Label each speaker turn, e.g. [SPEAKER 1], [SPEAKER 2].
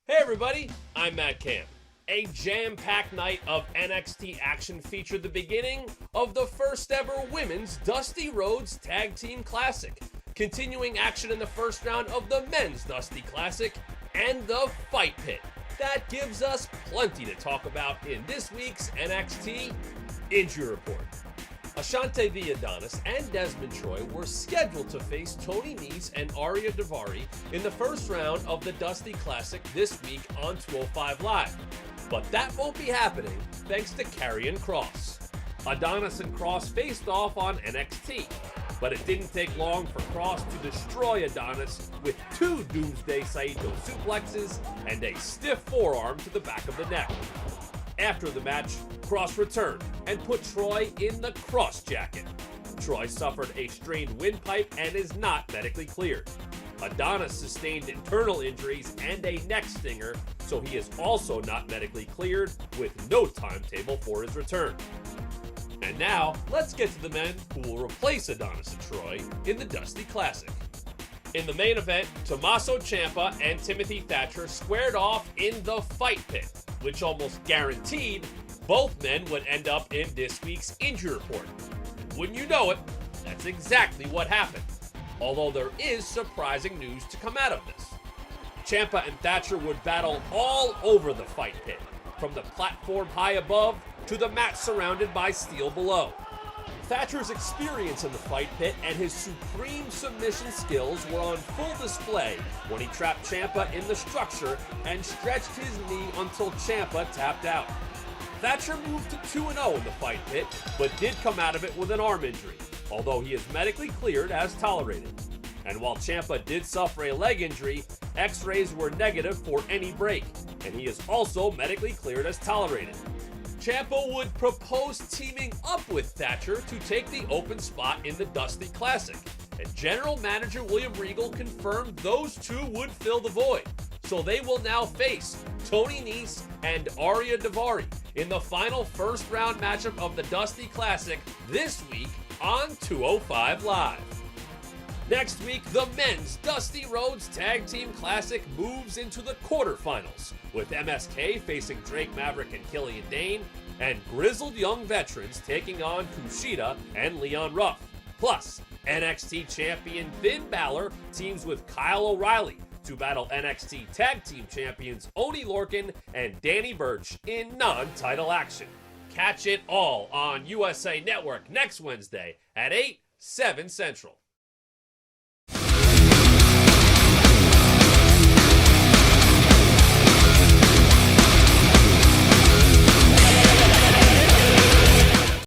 [SPEAKER 1] Hey everybody, I'm Matt Camp. A jam-packed night of NXT action featured the beginning of the first ever Women's Dusty Rhodes Tag Team Classic, continuing action in the first round of the Men's Dusty Classic, and the Fight Pit. That gives us plenty to talk about in this week's NXT Injury Report. Ashante the Adonis and Desmond Troy were scheduled to face Tony Nese and Ariya Daivari in the first round of the Dusty Classic this week on 205 Live. But that won't be happening thanks to Karrion Kross. Adonis and Kross faced off on NXT, but it didn't take long for Kross to destroy Adonis with two Doomsday Saito suplexes and a stiff forearm to the back of the neck. After the match, Kross returned and put Troy in the Kross Jacket. Troy suffered a strained windpipe and is not medically cleared. Adonis sustained internal injuries and a neck stinger, so he is also not medically cleared with no timetable for his return. And now, let's get to the men who will replace Adonis and Troy in the Dusty Classic. In the main event, Tommaso Ciampa and Timothy Thatcher squared off in the Fight Pit, which almost guaranteed both men would end up in this week's injury report. Wouldn't you know it, that's exactly what happened. Although there is surprising news to come out of this. Ciampa and Thatcher would battle all over the Fight Pit, from the platform high above to the mat surrounded by steel below. Thatcher's experience in the Fight Pit and his supreme submission skills were on full display when he trapped Ciampa in the structure and stretched his knee until Ciampa tapped out. Thatcher moved to 2-0 in the Fight Pit, but did come out of it with an arm injury, although he is medically cleared as tolerated. And while Ciampa did suffer a leg injury, x-rays were negative for any break, and he is also medically cleared as tolerated. Ciampa would propose teaming up with Thatcher to take the open spot in the Dusty Classic, and General Manager William Regal confirmed those two would fill the void, so they will now face Tony Nese and Ariya Daivari in the final first round matchup of the Dusty Classic this week on 205 Live. Next week, the Men's Dusty Rhodes Tag Team Classic moves into the quarterfinals, with MSK facing Drake Maverick and Killian Dane, and grizzled young veterans taking on Kushida and Leon Ruff. Plus, NXT champion Finn Balor teams with Kyle O'Reilly to battle NXT Tag Team Champions Oney Lorcan and Danny Burch in non-title action. Catch it all on USA Network next Wednesday at 8, 7 Central.